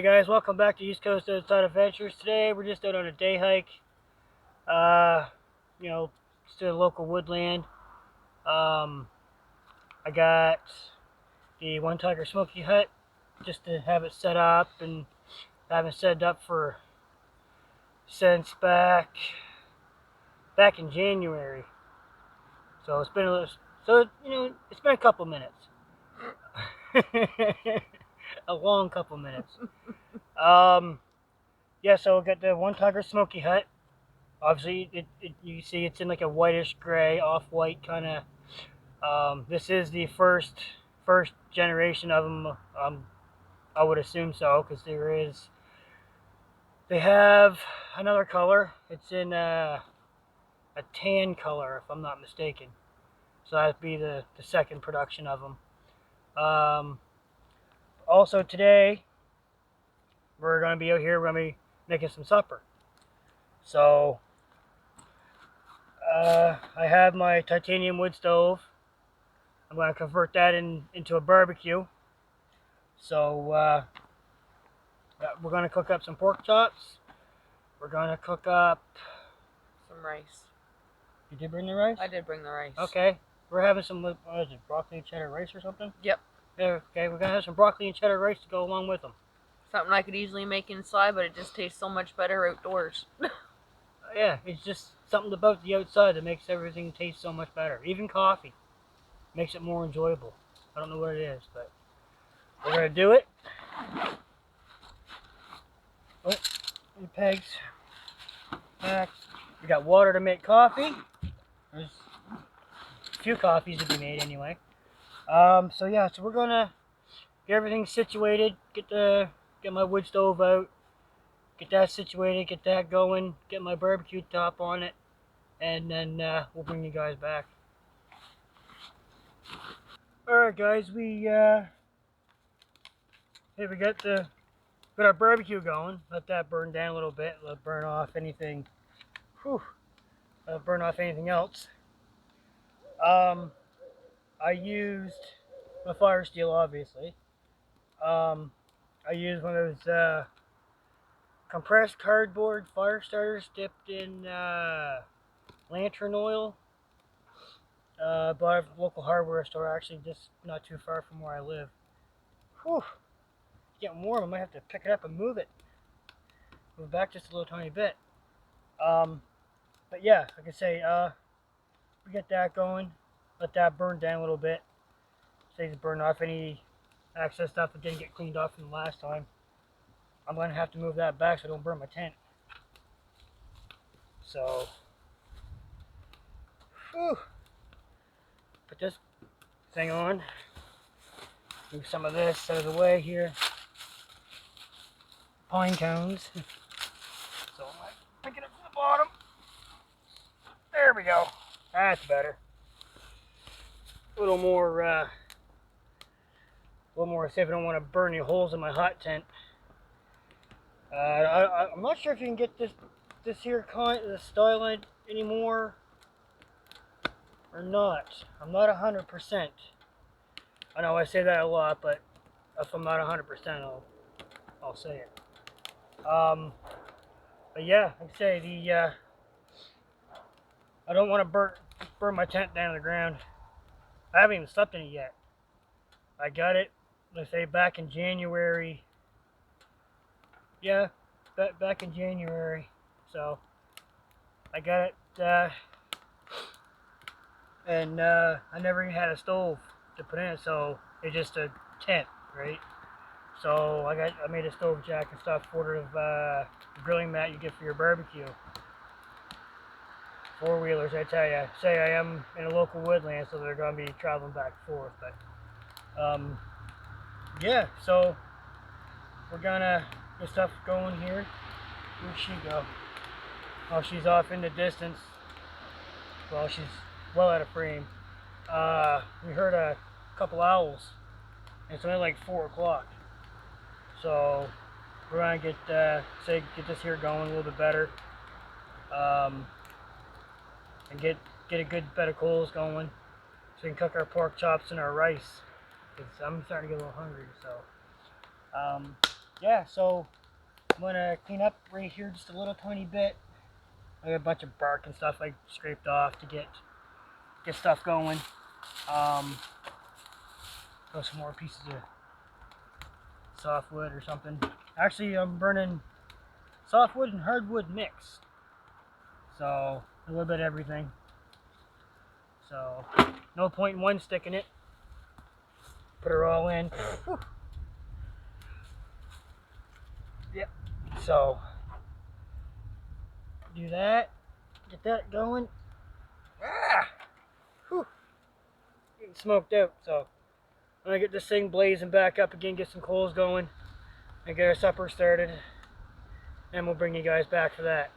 Hey guys, welcome back to East Coast Outside Adventures. Today we're just out on a day hike. You know, just a local woodland. I got the One Tiger Smoky Hut just to have it set up, and I haven't set it up since back in January. So it's been it's been a couple minutes. A long couple minutes. Yeah, so we got the One Tiger Smoky Hut. Obviously, you see it's in like a whitish gray, off-white kind of. This is the first generation of them. I would assume so, because they have another color. It's in a tan color, if I'm not mistaken. So that'd be the second production of them. Also today, we're going to be out here. We're going to be making some supper. So I have my titanium wood stove. I'm going to convert that into a barbecue. So we're going to cook up some pork chops. We're going to cook up some rice. You did bring the rice? I did bring the rice. Okay. We're having some, what is it, broccoli and cheddar rice or something? Yep. Yeah, okay, we're going to have some broccoli and cheddar rice to go along with them. Something I could easily make inside, but it just tastes so much better outdoors. Yeah, it's just something about the outside that makes everything taste so much better. Even coffee makes it more enjoyable. I don't know what it is, but we're going to do it. Oh, the pegs back. We got water to make coffee. There's a few coffees to be made anyway. So yeah, so we're gonna get everything situated, get my wood stove out, get that situated, get that going, get my barbecue top on it, and then we'll bring you guys back. Alright guys, we got our barbecue going. Let that burn down a little bit, burn off anything else. I used my fire steel, obviously. I used one of those compressed cardboard fire starters dipped in lantern oil. Bought at a local hardware store, actually, just not too far from where I live. Whew, it's getting warm. I might have to pick it up and move back just a little tiny bit. But yeah, like I say, we get that going, let that burn down a little bit, saves it burn off any excess stuff that didn't get cleaned off from the last time. I'm going to have to move that back so I don't burn my tent. So, put this thing on, move some of this out of the way here. Pine cones. So I might pick it up from the bottom. There we go. That's better. A little more safe. I don't want to burn any holes in my hot tent. I'm not sure if you can get this here the style anymore or not. I'm not 100%. I know I say that a lot, but if I'm not 100%, I'll say it. But yeah, like I say, I don't want to burn my tent down to the ground. I haven't even slept in it yet. I got it, let's say, back in January. Yeah, back in January. So I got it, and I never even had a stove to put in it, so it's just a tent, right? So I made a stove jack and stuff, ordered of grilling mat you get for your barbecue. Four-wheelers, I tell you. Say I am in a local woodland, so they're going to be traveling back and forth. But yeah, so we're gonna get stuff going here. Where'd she go? Oh, she's off in the distance. Well, she's well out of frame. We heard a couple owls. It's only like 4 o'clock. So we're gonna get this here going a little bit better. And get a good bed of coals going, so we can cook our pork chops and our rice. Because I'm starting to get a little hungry. So yeah, so I'm gonna clean up right here just a little tiny bit. I got a bunch of bark and stuff I scraped off to get stuff going. Throw some more pieces of softwood or something. Actually, I'm burning softwood and hardwood mix. So a little bit of everything. So no point in one sticking it. Put her all in. Whew. Yep. So do that. Get that going. Ah! Whew. Getting smoked out. So I'm gonna get this thing blazing back up again, get some coals going, and get our supper started. And we'll bring you guys back for that.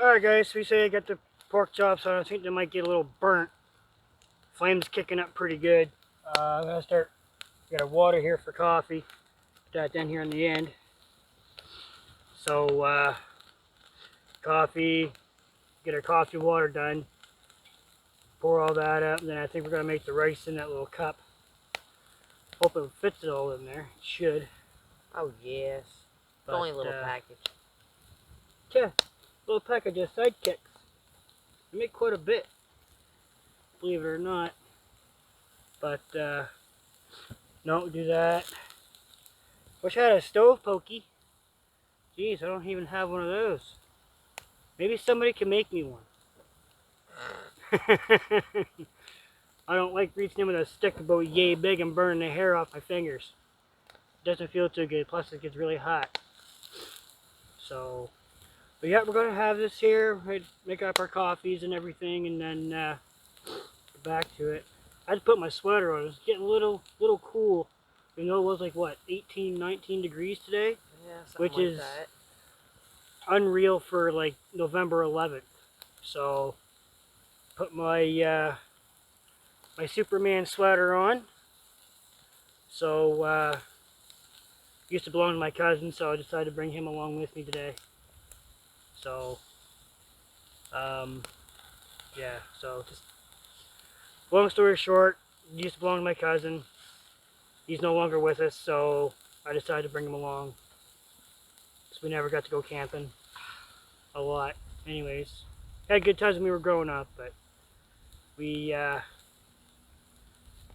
Alright guys, so we say I got the pork chops on. I think they might get a little burnt. Flame's kicking up pretty good. I'm gonna start, got our water here for coffee. Put that down here on the end. So coffee, get our coffee water done. Pour all that up, and then I think we're gonna make the rice in that little cup. Hope it fits it all in there. It should. Oh yes. But, It's only a little package. Yeah, little package of sidekicks. I make quite a bit, believe it or not. But no, do that. Wish I had a stove pokey. Jeez, I don't even have one of those. Maybe somebody can make me one. I don't like reaching in with a stick about yay big and burning the hair off my fingers. It doesn't feel too good, plus it gets really hot. So, but yeah, we're gonna have this here, make up our coffees and everything, and then get back to it. I just put my sweater on. It was getting a little cool. You know, it was like what, 18, 19 degrees today, Yeah, which like is that. unreal for like November 11th. So, put my my Superman sweater on. So, used to belong to my cousin, so I decided to bring him along with me today. So, yeah, so just long story short, used to belong to my cousin. He's no longer with us, so I decided to bring him along. So we never got to go camping a lot. Anyways, had good times when we were growing up, but we,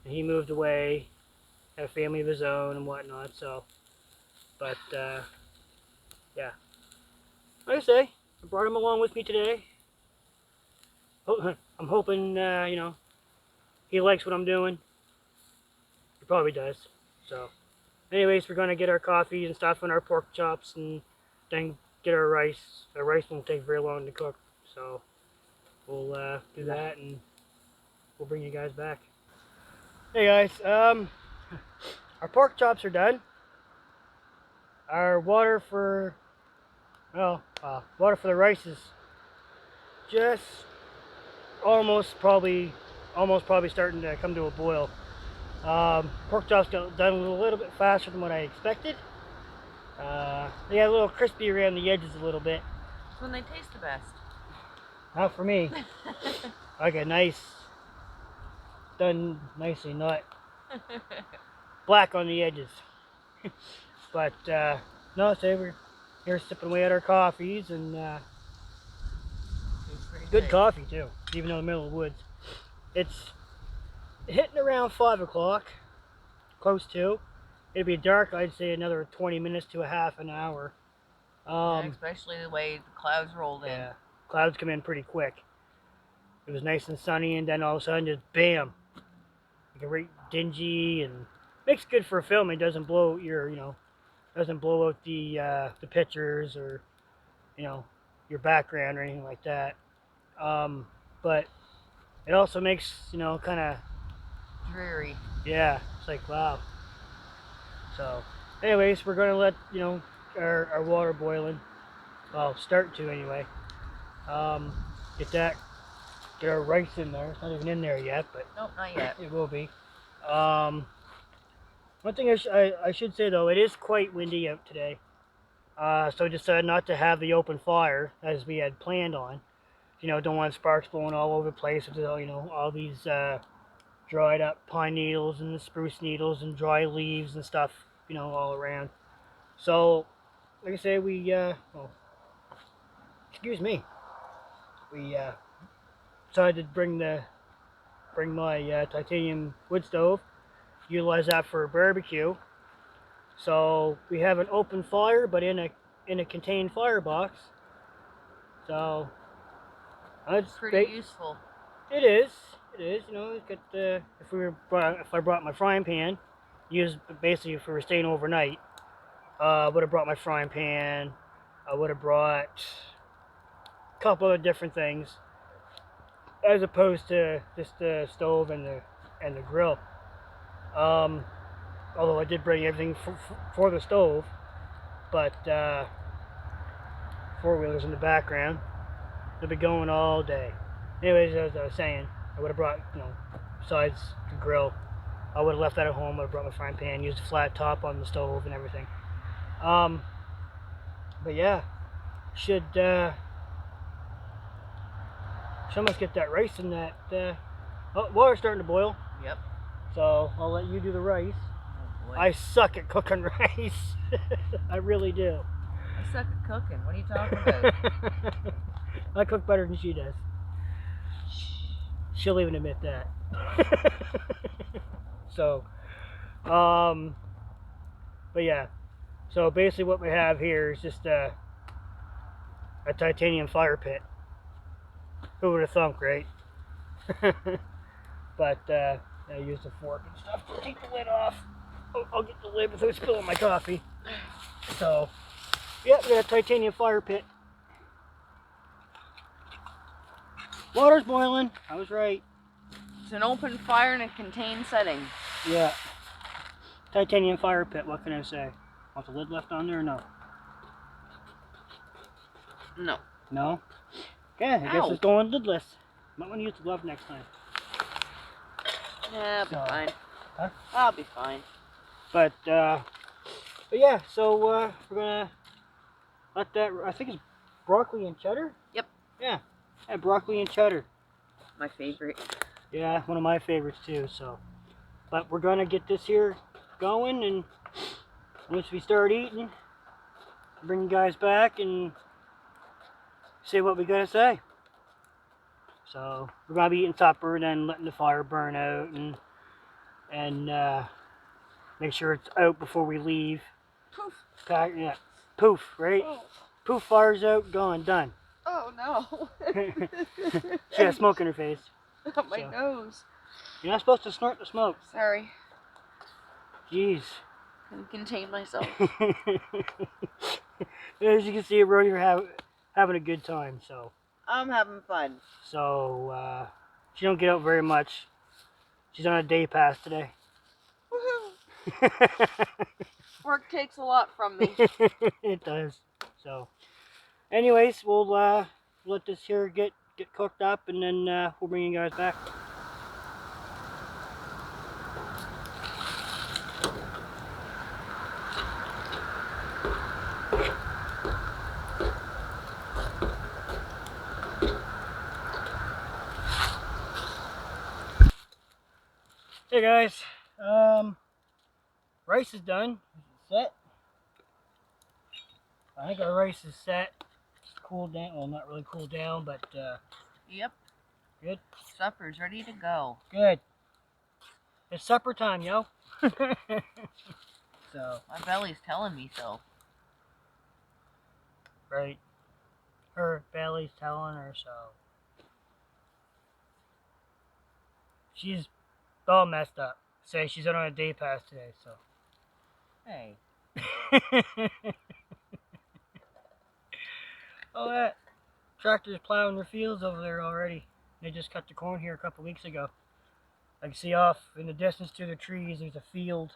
he moved away, had a family of his own and whatnot, so, but, yeah. Like I say, I brought him along with me today. I'm hoping, you know, he likes what I'm doing. He probably does. So, anyways, we're going to get our coffee and stuff and our pork chops and then get our rice. Our rice won't take very long to cook. So, we'll do that and we'll bring you guys back. Hey guys, our pork chops are done. Our water for, well, water for the rice is just almost probably starting to come to a boil. Pork chops got done a little bit faster than what I expected. They got a little crispy around the edges a little bit. It's when they taste the best. Not for me. I got nice, done nicely, not black on the edges. But no, say we're here sipping away at our coffees, and good coffee too, even though in the middle of the woods. It's hitting around 5 o'clock, close to. It'll be dark, I'd say another 20 minutes to a half an hour. Yeah, especially the way the clouds rolled in. Yeah, clouds come in pretty quick. It was nice and sunny, and then all of a sudden, just bam, like a right dingy, and makes good for filming. Doesn't blow your, doesn't blow out the pictures or, your background or anything like that. But it also makes, kind of dreary. Yeah, it's like wow. So, anyways, we're gonna let our water boiling. Well, start to anyway. Get our rice in there. It's not even in there yet, but nope, not yet. It will be. One thing I should say though, it is quite windy out today. So I decided not to have the open fire as we had planned on. Don't want sparks blowing all over the place with all these dried up pine needles and the spruce needles and dry leaves and stuff, all around. So, like I say, excuse me, we decided to bring my titanium wood stove, utilize that for a barbecue. So we have an open fire, but in a contained firebox. So that's pretty useful. It is. If I brought my frying pan, basically if we were staying overnight, I would have brought my frying pan. I would have brought a couple of different things, as opposed to just the stove and the grill. Although I did bring everything for the stove, but four-wheelers in the background. They'll be going all day. Anyways, as I was saying, I would have brought, besides the grill, I would have left that at home. I would have brought my frying pan, used a flat top on the stove and everything. But yeah, should almost get that rice in that. Water's starting to boil. Yep. So I'll let you do the rice. Oh boy. I suck at cooking rice. I really do. I suck at cooking. What are you talking about? I cook better than she does. She'll even admit that. So, but yeah. So basically what we have here is just a titanium fire pit. Who would have thunk, right? But I used a fork and stuff to take the lid off. I'll get the lid without spilling my coffee. So, yeah, we got a titanium fire pit. Water's boiling. I was right. It's an open fire in a contained setting. Yeah. Titanium fire pit, what can I say? Want the lid left on there or no? No. No? Okay, I guess it's going lidless. Might want to use the glove next time. Yeah, I'll be fine. Huh? I'll be fine. But yeah, so we're gonna let that, I think it's broccoli and cheddar? Yep. Yeah, broccoli and cheddar. My favorite. Yeah, one of my favorites too, so. But we're gonna get this here going, and once we start eating, bring you guys back and say what we gotta say. So we're gonna be eating supper, then letting the fire burn out, and make sure it's out before we leave. Poof. Yeah, poof, right? Oh. Poof, fire's out, gone, done. Oh no. She has smoke in her face. Not my nose. You're not supposed to snort the smoke. Sorry. Jeez. Couldn't contain myself. As you can see, we're having a good time, so. I'm having fun. So, she don't get out very much. She's on a day pass today. Woohoo! Work takes a lot from me. It does. So, anyways, we'll let this here get cooked up, and then we'll bring you guys back. Hey guys, rice is done. It's set. I think our rice is set. It's cooled down. Well, not really cooled down, but Yep. good. Supper's ready to go. Good. It's supper time, yo. So. My belly's telling me so. Right. Her belly's telling her so. She's all messed up. Say she's on a day pass today, so. Hey. Oh, that tractor's plowing their fields over there already. They just cut the corn here a couple weeks ago. I can see off in the distance to the trees, there's a field.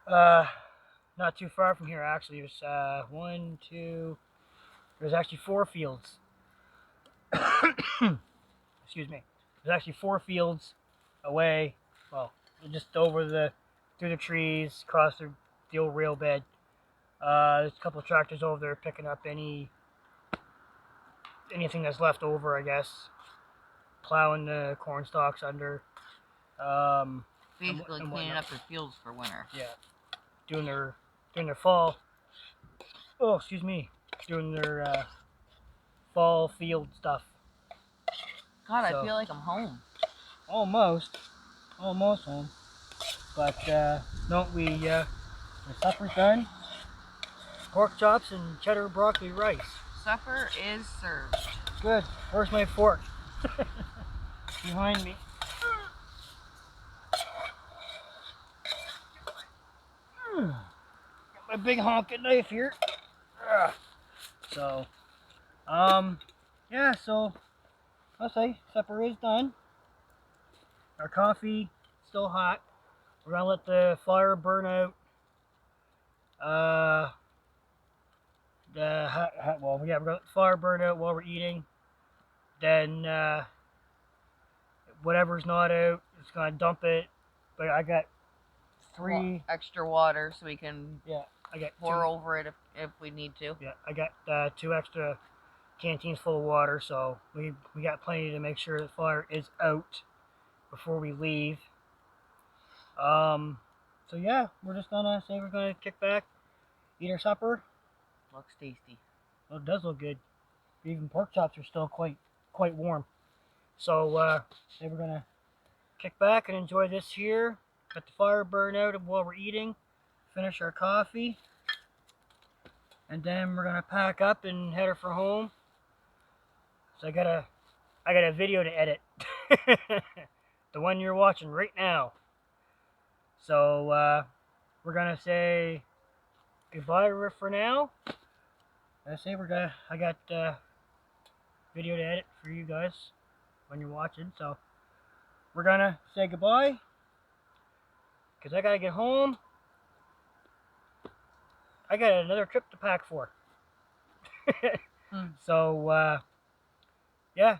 Not too far from here, actually. There's there's actually 4 fields. Excuse me. There's actually 4 fields away. Well, just through the trees, across the old rail bed. There's a couple of tractors over there picking up anything that's left over, I guess. Plowing the corn stalks under. Basically cleaning up their fields for winter. Yeah, doing their fall. Oh, excuse me. Doing their fall field stuff. God, so, I feel like I'm home. Almost home. But no, the supper's done. Pork chops and cheddar broccoli rice. Supper is served. Good. Where's my fork? Behind me. Got my big honking knife here. So, yeah, so I'll say supper is done. Our coffee still hot. We're gonna let the fire burn out. Well, yeah, we're gonna let the fire burn out while we're eating. Then whatever's not out, it's gonna dump it. But I got 3 extra water so we can I got pour over it if we need to. Yeah, I got 2 extra canteens full of water, so we got plenty to make sure the fire is out before we leave. So yeah, we're gonna kick back, eat our supper. Looks tasty. Well, it does look good. Even pork chops are still quite warm. So we're gonna kick back and enjoy this here. Let the fire burn out while we're eating. Finish our coffee. And then we're gonna pack up and head her for home. So I got a video to edit. The one you're watching right now. So we're gonna say goodbye for now. I got video to edit for you guys when you're watching. So we're gonna say goodbye because I gotta get home. I got another trip to pack for. So yeah,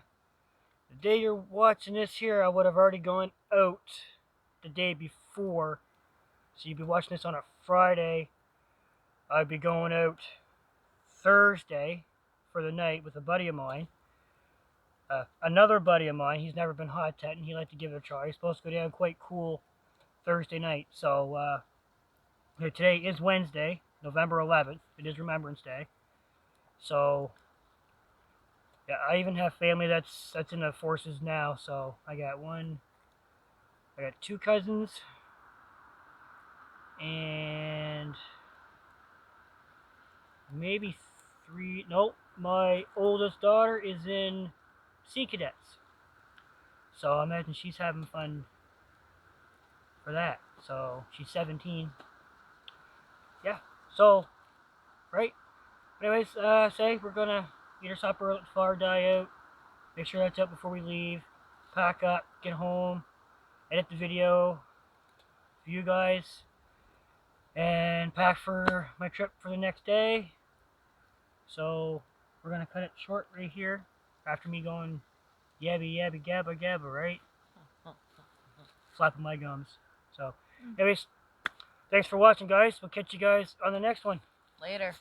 the day you're watching this here, I would have already gone out the day before. So you'd be watching this on a Friday. I'd be going out Thursday for the night with a buddy of mine. Another buddy of mine, he's never been hot tetting. He'd like to give it a try. He's supposed to go down quite cool Thursday night. So today is Wednesday, November 11th. It is Remembrance Day. So yeah, I even have family that's in the forces now. So I got 2 cousins and maybe 3. Nope, my oldest daughter is in Sea Cadets. So I imagine she's having fun for that. So she's 17. Yeah. So, right. Anyways, we're gonna eat our supper, let the fire die out. Make sure that's up before we leave. Pack up, get home, edit the video for you guys, and pack for my trip for the next day. So we're gonna cut it short right here. after me going yabby yabby gabba gabba, right? Flapping my gums. So, anyways, thanks for watching, guys. We'll catch you guys on the next one. Later.